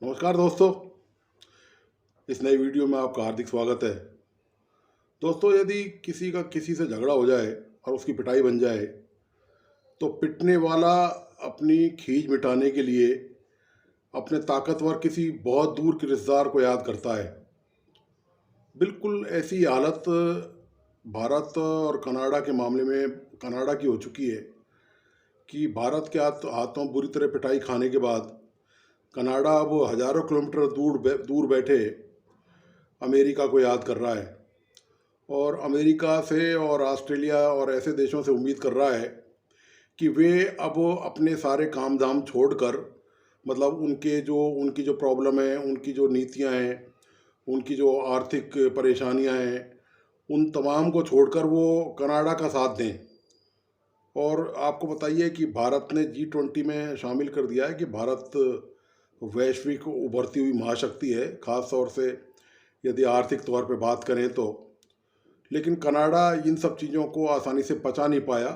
नमस्कार दोस्तों। इस नई वीडियो में आपका हार्दिक स्वागत है। दोस्तों, यदि किसी का किसी से झगड़ा हो जाए और उसकी पिटाई बन जाए तो पिटने वाला अपनी खीज मिटाने के लिए अपने ताकतवर किसी बहुत दूर के रिश्तेदार को याद करता है। बिल्कुल ऐसी हालत भारत और कनाडा के मामले में कनाडा की हो चुकी है कि भारत के हाथों बुरी तरह पिटाई खाने के बाद कनाडा अब हजारों किलोमीटर दूर बैठे अमेरिका को याद कर रहा है और अमेरिका से और ऑस्ट्रेलिया और ऐसे देशों से उम्मीद कर रहा है कि वे अब अपने सारे काम धाम छोड़कर, मतलब उनकी जो प्रॉब्लम है, उनकी जो नीतियां हैं, उनकी जो आर्थिक परेशानियां हैं, उन तमाम को छोड़कर वो कनाडा का साथ दें। और आपको बताइए कि भारत ने G20 में शामिल कर दिया है कि भारत वैश्विक उभरती हुई महाशक्ति है, ख़ास तौर से यदि आर्थिक तौर पे बात करें तो। लेकिन कनाडा इन सब चीज़ों को आसानी से पचा नहीं पाया।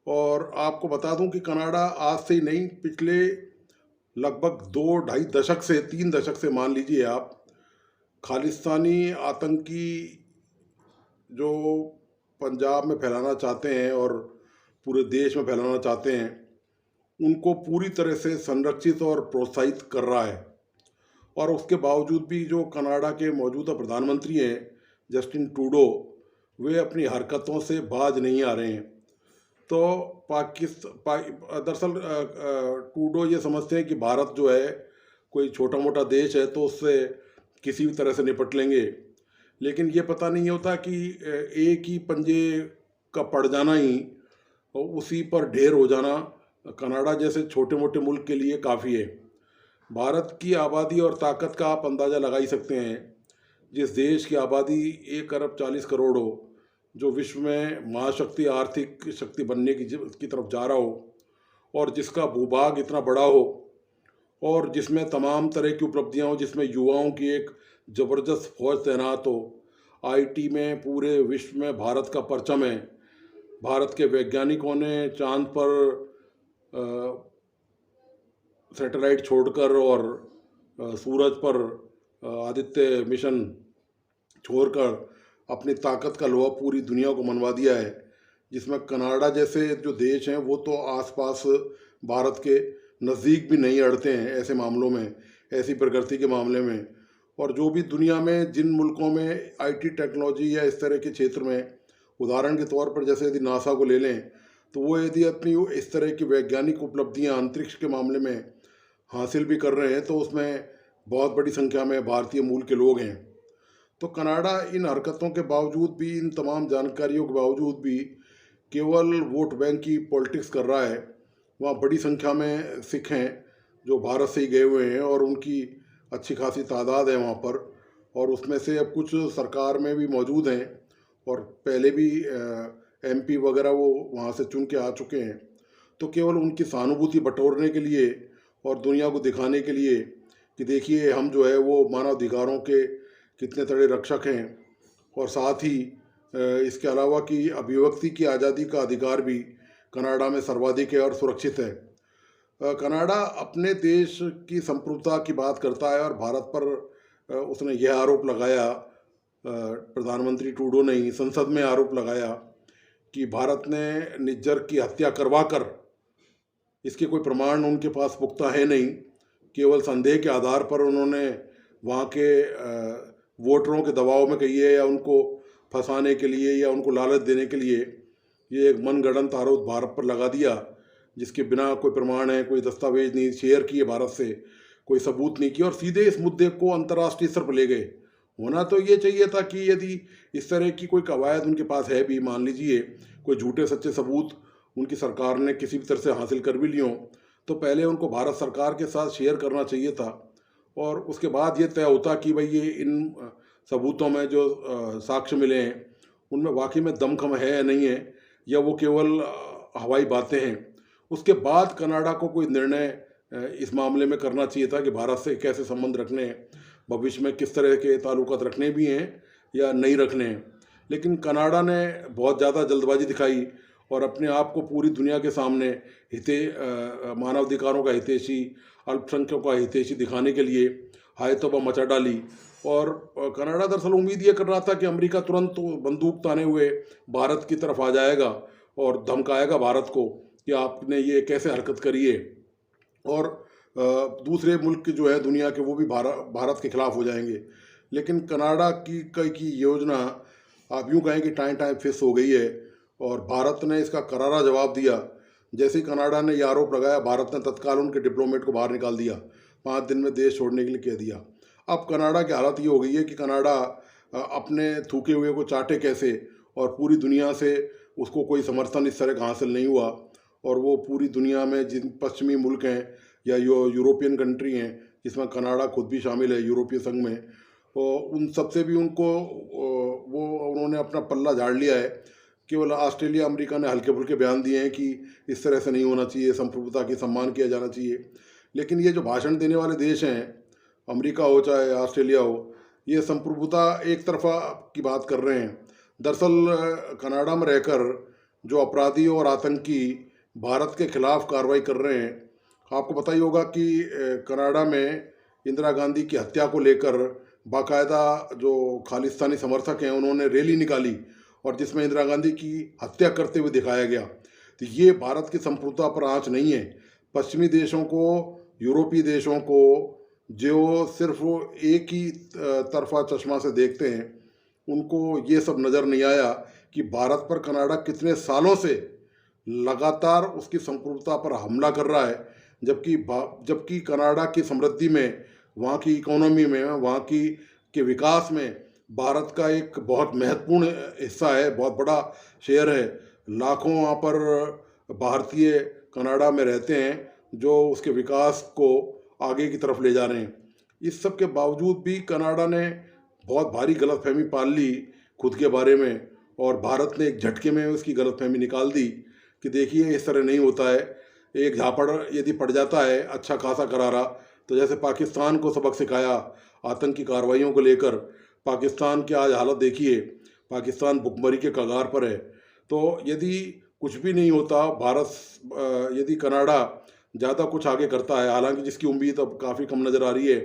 और आपको बता दूं कि कनाडा आज से ही नहीं, पिछले लगभग 2 ढाई दशक से 3 दशक से मान लीजिए आप, खालिस्तानी आतंकी जो पंजाब में फैलाना चाहते हैं और पूरे देश में फैलाना चाहते हैं, उनको पूरी तरह से संरक्षित और प्रोत्साहित कर रहा है। और उसके बावजूद भी जो कनाडा के मौजूदा प्रधानमंत्री हैं जस्टिन ट्रूडो, वे अपनी हरकतों से बाज नहीं आ रहे हैं। तो दरअसल ट्रूडो ये समझते हैं कि भारत जो है कोई छोटा मोटा देश है तो उससे किसी भी तरह से निपट लेंगे। लेकिन ये पता नहीं होता कि एक ही पंजे का पड़ जाना ही और उसी पर ढेर हो जाना कनाडा जैसे छोटे मोटे मुल्क के लिए काफ़ी है। भारत की आबादी और ताकत का आप अंदाज़ा लगा ही सकते हैं। जिस देश की आबादी 1 अरब 40 करोड़ हो, जो विश्व में महाशक्ति, आर्थिक शक्ति बनने की तरफ जा रहा हो, और जिसका भूभाग इतना बड़ा हो, और जिसमें तमाम तरह की उपलब्धियां हो, जिसमें युवाओं की एक ज़बरदस्त फौज तैनात हो, आईटी में पूरे विश्व में भारत का परचम है। भारत के वैज्ञानिकों ने चांद पर सैटेलाइट छोड़कर और सूरज पर आदित्य मिशन छोड़कर अपनी ताकत का लोहा पूरी दुनिया को मनवा दिया है। जिसमें कनाडा जैसे जो देश हैं वो तो आसपास भारत के नज़दीक भी नहीं अड़ते हैं ऐसे मामलों में, ऐसी प्रगति के मामले में। और जो भी दुनिया में जिन मुल्कों में आईटी टेक्नोलॉजी या इस तरह के क्षेत्र में, उदाहरण के तौर पर जैसे यदि नासा को ले लें, तो वो यदि अपनी इस तरह की वैज्ञानिक उपलब्धियां अंतरिक्ष के मामले में हासिल भी कर रहे हैं तो उसमें बहुत बड़ी संख्या में भारतीय मूल के लोग हैं। तो कनाडा इन हरकतों के बावजूद भी, इन तमाम जानकारियों के बावजूद भी केवल वोट बैंक की पॉलिटिक्स कर रहा है। वहाँ बड़ी संख्या में सिख हैं जो भारत से ही गए हुए हैं और उनकी अच्छी खासी तादाद है वहाँ पर। और उसमें से अब कुछ सरकार में भी मौजूद हैं और पहले भी एमपी वगैरह वो वहाँ से चुन के आ चुके हैं। तो केवल उनकी सहानुभूति बटोरने के लिए और दुनिया को दिखाने के लिए कि देखिए हम जो है वो मानवाधिकारों के कितने तगड़े रक्षक हैं, और साथ ही इसके अलावा कि अभिव्यक्ति की आज़ादी का अधिकार भी कनाडा में सर्वाधिक है और सुरक्षित है। कनाडा अपने देश की संप्रभुता की बात करता है और भारत पर उसने यह आरोप लगाया, प्रधानमंत्री ट्रूडो ने ही संसद में आरोप लगाया कि भारत ने निज्जर की हत्या करवाकर, इसके कोई प्रमाण उनके पास पुख्ता है नहीं, केवल संदेह के आधार पर उन्होंने वहाँ के वोटरों के दबाव में कही है या उनको फंसाने के लिए या उनको लालच देने के लिए ये एक मनगढ़ंत आरोप भारत पर लगा दिया, जिसके बिना कोई प्रमाण है, कोई दस्तावेज नहीं शेयर किए भारत से, कोई सबूत नहीं किया, और सीधे इस मुद्दे को अंतर्राष्ट्रीय स्तर पर ले गए। होना तो ये चाहिए था कि यदि इस तरह की कोई कवायद उनके पास है भी, मान लीजिए कोई झूठे सच्चे सबूत उनकी सरकार ने किसी भी तरह से हासिल कर भी लियों, तो पहले उनको भारत सरकार के साथ शेयर करना चाहिए था। और उसके बाद ये तय होता कि भाई ये इन सबूतों में जो साक्ष्य मिले हैं उनमें वाकई में दमखम है या नहीं है, या वो केवल हवाई बातें हैं। उसके बाद कनाडा को कोई निर्णय इस मामले में करना चाहिए था कि भारत से कैसे संबंध रखने हैं, भविष्य में किस तरह के ताल्लुकात रखने भी हैं या नहीं रखने हैं। लेकिन कनाडा ने बहुत ज़्यादा जल्दबाजी दिखाई और अपने आप को पूरी दुनिया के सामने मानवाधिकारों का हितैषी, अल्पसंख्यकों का हितैषी दिखाने के लिए हाय तौबा मचा डाली। और कनाडा दरअसल उम्मीद ये कर रहा था कि अमेरिका तुरंत बंदूक ताने हुए भारत की तरफ आ जाएगा और धमकाएगा भारत को कि आपने ये कैसे हरकत करी है, और दूसरे मुल्क जो है दुनिया के वो भी भारत के खिलाफ हो जाएंगे। लेकिन कनाडा की योजना आप यूँ कहें कि टाइम टाइम फिस हो गई है, और भारत ने इसका करारा जवाब दिया। जैसे ही कनाडा ने ये आरोप लगाया, भारत ने तत्काल उनके डिप्लोमेट को बाहर निकाल दिया, 5 दिन में देश छोड़ने के लिए कह दिया। अब कनाडा की हालत ये हो गई है कि कनाडा अपने थूके हुए को चाटे कैसे, और पूरी दुनिया से उसको कोई समर्थन इस तरह का हासिल नहीं हुआ। और वो पूरी दुनिया में जिन पश्चिमी मुल्क हैं या यूरोपियन कंट्री हैं, जिसमें कनाडा खुद भी शामिल है यूरोपीय संघ में, और उन सबसे भी उन्होंने अपना पल्ला झाड़ लिया है। केवल ऑस्ट्रेलिया अमेरिका ने हल्के फुल्के बयान दिए हैं कि इस तरह से नहीं होना चाहिए, संप्रभुता की सम्मान किया जाना चाहिए। लेकिन ये जो भाषण देने वाले देश हैं, अमेरिका हो चाहे ऑस्ट्रेलिया हो, ये संप्रभुता एक तरफा की बात कर रहे हैं। दरअसल कनाडा में रहकर जो अपराधी और आतंकी भारत के खिलाफ कार्रवाई कर रहे हैं, आपको पता ही होगा कि कनाडा में इंदिरा गांधी की हत्या को लेकर बाकायदा जो खालिस्तानी समर्थक हैं उन्होंने रैली निकाली, और जिसमें इंदिरा गांधी की हत्या करते हुए दिखाया गया। तो ये भारत की संप्रभुता पर आँच नहीं है। पश्चिमी देशों को, यूरोपीय देशों को, जो सिर्फ एक ही तरफा चश्मा से देखते हैं, उनको ये सब नज़र नहीं आया कि भारत पर कनाडा कितने सालों से लगातार उसकी संप्रभुता पर हमला कर रहा है। जबकि कनाडा की समृद्धि में, वहाँ की इकोनॉमी में, वहाँ के विकास में भारत का एक बहुत महत्वपूर्ण हिस्सा है, बहुत बड़ा शेयर है। लाखों वहाँ पर भारतीय कनाडा में रहते हैं जो उसके विकास को आगे की तरफ ले जा रहे हैं। इस सब के बावजूद भी कनाडा ने बहुत भारी गलतफहमी पाल ली खुद के बारे में, और भारत ने एक झटके में उसकी गलतफहमी निकाल दी कि देखिए इस तरह नहीं होता है। एक झापड़ यदि पड़ जाता है अच्छा खासा करारा, तो जैसे पाकिस्तान को सबक सिखाया आतंकी कार्रवाइयों को लेकर, पाकिस्तान की आज हालत देखिए, पाकिस्तान भुखमरी के कगार पर है। तो यदि कुछ भी नहीं होता, यदि कनाडा ज़्यादा कुछ आगे करता है, हालांकि जिसकी उम्मीद अब काफ़ी कम नज़र आ रही है,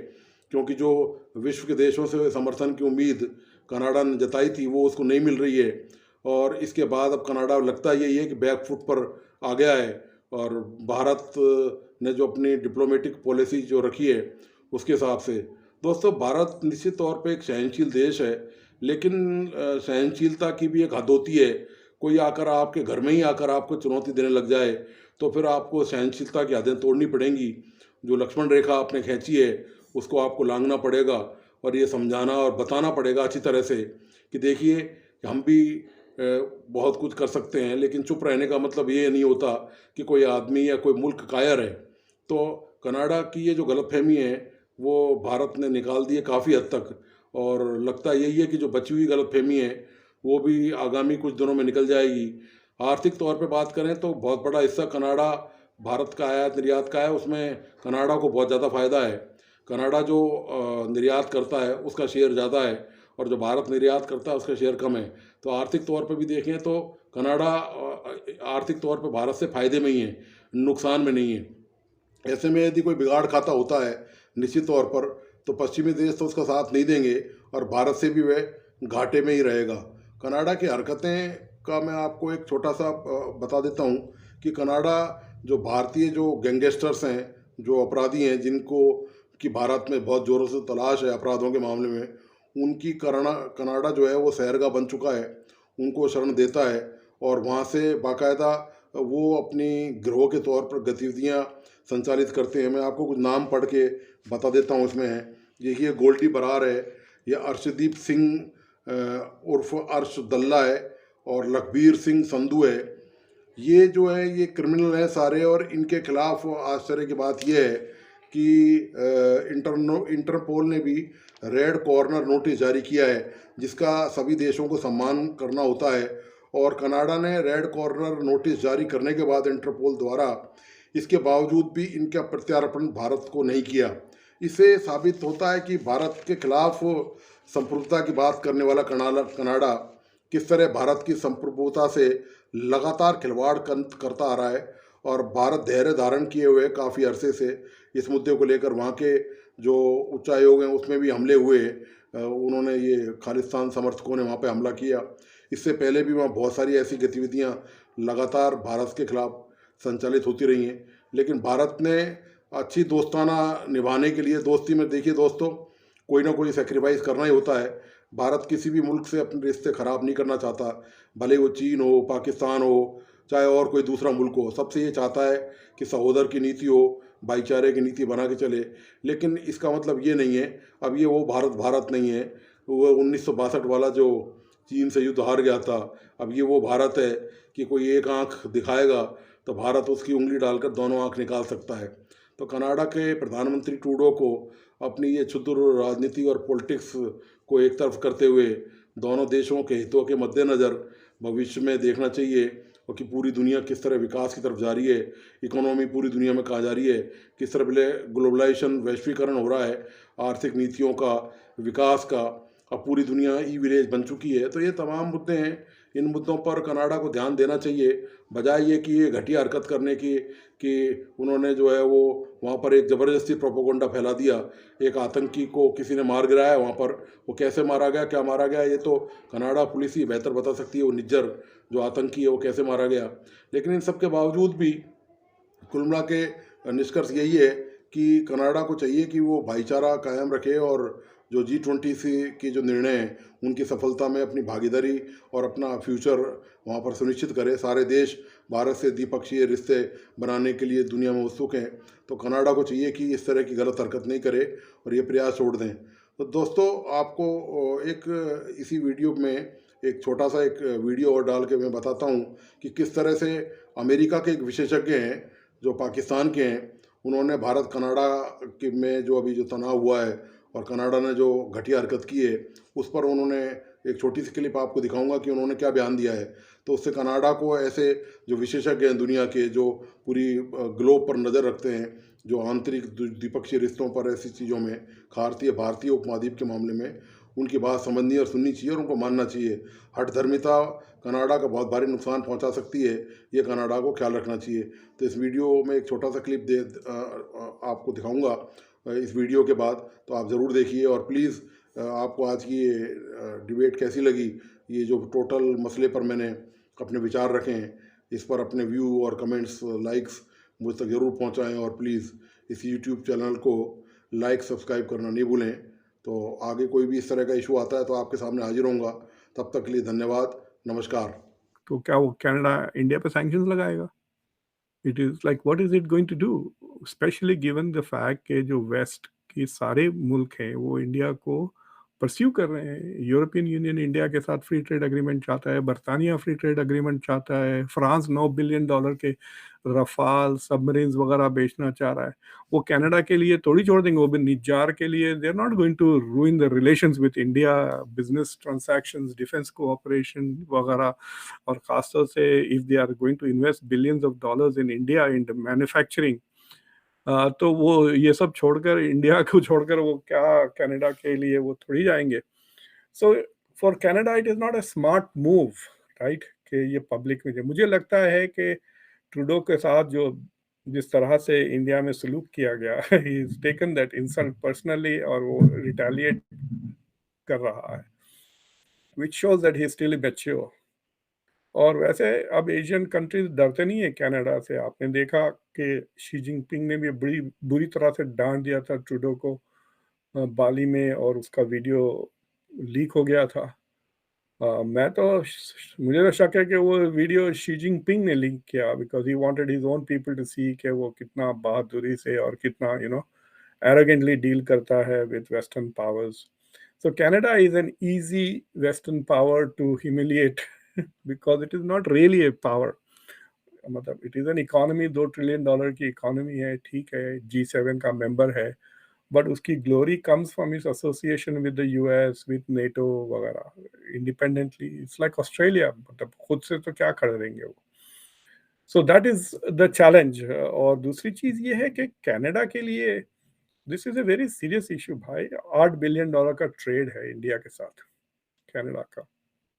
क्योंकि जो विश्व के देशों से समर्थन की उम्मीद कनाडा ने जताई थी वो उसको नहीं मिल रही है। और इसके बाद अब कनाडा लगता यही है कि बैक फुट पर आ गया है, और भारत ने जो अपनी डिप्लोमेटिक पॉलिसी जो रखी है उसके हिसाब से। दोस्तों, भारत निश्चित तौर पे एक सहनशील देश है, लेकिन सहनशीलता की भी एक हद होती है। कोई आकर आपके घर में ही आकर आपको चुनौती देने लग जाए तो फिर आपको सहनशीलता की हदें तोड़नी पड़ेंगी। जो लक्ष्मण रेखा आपने खींची है उसको आपको लांघना पड़ेगा, और ये समझाना और बताना पड़ेगा अच्छी तरह से कि देखिए हम भी बहुत कुछ कर सकते हैं, लेकिन चुप रहने का मतलब ये नहीं होता कि कोई आदमी या कोई मुल्क कायर है। तो कनाडा की ये जो गलतफहमी है वो भारत ने निकाल दी है काफ़ी हद तक, और लगता यही है कि जो बची हुई गलतफहमी है वो भी आगामी कुछ दिनों में निकल जाएगी। आर्थिक तौर पे बात करें तो बहुत बड़ा हिस्सा कनाडा भारत का आयात निर्यात का है, उसमें कनाडा को बहुत ज़्यादा फ़ायदा है। कनाडा जो निर्यात करता है उसका शेयर ज़्यादा है, और जो भारत निर्यात करता है उसका शेयर कम है। तो आर्थिक तौर पे भी देखें तो कनाडा आर्थिक तौर पे भारत से फ़ायदे में ही है, नुकसान में नहीं है। ऐसे में यदि कोई बिगाड़ खाता होता है निश्चित तौर पर, तो पश्चिमी देश तो उसका साथ नहीं देंगे, और भारत से भी वह घाटे में ही रहेगा। कनाडा की हरकतें का मैं आपको एक छोटा सा बता देता हूँ कि कनाडा जो भारतीय जो गैंगस्टर्स हैं, जो अपराधी हैं, जिनको कि भारत में बहुत ज़ोरों से तलाश है अपराधों के मामले में, उनकी कनाडा जो है वो शहरगाह बन चुका है, उनको शरण देता है, और वहाँ से बाकायदा वो अपनी गिरोह के तौर पर गतिविधियाँ संचालित करते हैं। मैं आपको कुछ नाम पढ़ के बता देता हूँ इसमें है। ये गोल्डी बरार है, ये अर्शदीप सिंह उर्फ अर्श दल्ला है, और लखबीर सिंह संधू है। ये जो है ये क्रिमिनल हैं सारे, और इनके खिलाफ आश्चर्य की बात यह है कि इंटरपोल ने भी रेड कॉर्नर नोटिस जारी किया है, जिसका सभी देशों को सम्मान करना होता है। और कनाडा ने रेड कॉर्नर नोटिस जारी करने के बाद इंटरपोल द्वारा इसके बावजूद भी इनका प्रत्यार्पण भारत को नहीं किया। इससे साबित होता है कि भारत के खिलाफ संप्रभुता की बात करने वाला कनाडा किस तरह भारत की संप्रभुता से लगातार खिलवाड़ करता आ रहा है और भारत धैर्य धारण किए हुए है काफ़ी अरसे से इस मुद्दे को लेकर। वहाँ के जो उच्चायोग हैं उसमें भी हमले हुए, उन्होंने ये खालिस्तान समर्थकों ने वहाँ पे हमला किया। इससे पहले भी वहाँ बहुत सारी ऐसी गतिविधियाँ लगातार भारत के खिलाफ संचालित होती रही हैं, लेकिन भारत ने अच्छी दोस्ताना निभाने के लिए, दोस्ती में देखिए दोस्तों, कोई ना कोई सेक्रीफाइस करना ही होता है। भारत किसी भी मुल्क से अपने रिश्ते ख़राब नहीं करना चाहता, भले वो चीन हो, पाकिस्तान हो, चाहे और कोई दूसरा मुल्क हो। सबसे ये चाहता है कि सहोदर की नीति हो, भाईचारे की नीति बना के चले। लेकिन इसका मतलब ये नहीं है, अब ये वो भारत नहीं है, वो 1962 वाला जो चीन से युद्ध हार गया था, अब ये वो भारत है कि कोई एक आंख दिखाएगा तो भारत उसकी उंगली डालकर दोनों आंख निकाल सकता है। तो कनाडा के प्रधानमंत्री ट्रूडो को अपनी ये क्षुद्र राजनीति और पॉलिटिक्स को एक तरफ करते हुए दोनों देशों के हितों के मद्देनज़र भविष्य में देखना चाहिए, और कि पूरी दुनिया किस तरह विकास की तरफ जा रही है, इकोनॉमी पूरी दुनिया में कहाँ जा रही है, किस तरह ग्लोबलाइजेशन, वैश्वीकरण हो रहा है, आर्थिक नीतियों का, विकास का। अब पूरी दुनिया ई विलेज बन चुकी है। तो ये तमाम मुद्दे हैं, इन मुद्दों पर कनाडा को ध्यान देना चाहिए, बजाय ये कि ये घटिया हरकत करने की कि उन्होंने जो है वो वहाँ पर एक ज़बरदस्ती प्रोपोगंडा फैला दिया। एक आतंकी को किसी ने मार गिराया वहाँ पर, वो कैसे मारा गया, क्या मारा गया, ये तो कनाडा पुलिस ही बेहतर बता सकती है, वो निज्जर जो आतंकी है वो कैसे मारा गया। लेकिन इन सब के बावजूद भी कुल मिला के निष्कर्ष यही है कि कनाडा को चाहिए कि वो भाईचारा कायम रखे और जो G20 से के जो निर्णय हैं उनकी सफलता में अपनी भागीदारी और अपना फ्यूचर वहाँ पर सुनिश्चित करे। सारे देश भारत से द्विपक्षीय रिश्ते बनाने के लिए दुनिया में उत्सुक हैं, तो कनाडा को चाहिए कि इस तरह की गलत हरकत नहीं करे और ये प्रयास छोड़ दें। तो दोस्तों, आपको एक इसी वीडियो में एक छोटा सा एक वीडियो और डाल के मैं बताता हूँ कि किस तरह से अमेरिका के एक विशेषज्ञ हैं जो पाकिस्तान के हैं, उन्होंने भारत कनाडा के में जो अभी जो तनाव हुआ है और कनाडा ने जो घटिया हरकत की है उस पर उन्होंने एक छोटी सी क्लिप आपको दिखाऊंगा कि उन्होंने क्या बयान दिया है। तो उससे कनाडा को, ऐसे जो विशेषज्ञ हैं दुनिया के, जो पूरी ग्लोब पर नज़र रखते हैं, जो आंतरिक द्विपक्षीय रिश्तों पर, ऐसी चीज़ों में, भारतीय भारतीय उपमहाद्वीप के मामले में उनकी बात समझनी और सुननी चाहिए और उनको मानना चाहिए। हठधर्मिता कनाडा का बहुत भारी नुकसान पहुंचा सकती है, ये कनाडा को ख्याल रखना चाहिए। तो इस वीडियो में एक छोटा सा क्लिप आपको दिखाऊंगा इस वीडियो के बाद, तो आप ज़रूर देखिए। और प्लीज़ आपको आज की ये डिबेट कैसी लगी, ये जो टोटल मसले पर मैंने अपने विचार रखे हैं, इस पर अपने व्यू और कमेंट्स, लाइक्स मुझ तक ज़रूर पहुंचाएं। और प्लीज़ इस यूट्यूब चैनल को लाइक, सब्सक्राइब करना नहीं भूलें। तो आगे कोई भी इस तरह का इशू आता है तो आपके सामने हाजिर होऊंगा। तब तक के लिए धन्यवाद, नमस्कार। तो क्या वो कनाडा इंडिया पे सैंक्शंस लगाएगा? It is like what is it going to do? Specially given the fact कि जो वेस्ट के सारे मुल्क हैं वो इंडिया को परस्यू कर रहे हैं। यूरोपियन यूनियन इंडिया के साथ फ्री ट्रेड एग्रीमेंट चाहता है, बर्तानिया फ्री ट्रेड एग्रीमेंट चाहता है, फ्रांस $9 बिलियन के रफाल सबमरीन्स वगैरह बेचना चाह रहा है। वो कनाडा के लिए थोड़ी छोड़ देंगे, वो भी निज्जार के लिए। They are not going to ruin the relations with India, business transactions, defence cooperation वगैरह। और खासतौर से if they are going to invest billions of dollars in India in manufacturing, तो वो ये सब छोड़कर, इंडिया को छोड़कर वो क्या कनाडा के लिए वो थोड़ी जाएंगे। So for Canada it is not a smart move, right, कि ये पब्लिक में। मुझे लगता है कि ट्रूडो के साथ जो जिस तरह से इंडिया में सलूक किया गया, he is taken that insult personally और वो रिटेलिएट कर रहा है, which shows that he is still mature. और वैसे अब एशियन कंट्रीज डरते नहीं है कनाडा से। आपने देखा कि शी जिनपिंग ने भी बड़ी बुरी तरह से डांट दिया था ट्रूडो को बाली में, और उसका वीडियो लीक हो गया था। मैं तो मुझे तो शक है कि वो वीडियो शी जिनपिंग ने लीक किया, because he wanted his own people to see कि वो कितना बहादुरी से और कितना एरोगेंटली डील करता है with western powers. So Canada is an easy Western power to humiliate because it is not really a power. मतलब it is an economy, $2 trillion की इकोनॉमी है, ठीक है, G7 का मेंबर है, बट उसकी glory comes from its association with the US, with NATO वगैरह। Independently it's like Australia, मतलब खुद से तो क्या कर देंगे वो। So that is the challenge. और दूसरी चीज ये है कि कनाडा के लिए this is a very serious issue भाई। $8 बिलियन का ट्रेड है इंडिया के साथ, कनाडा का।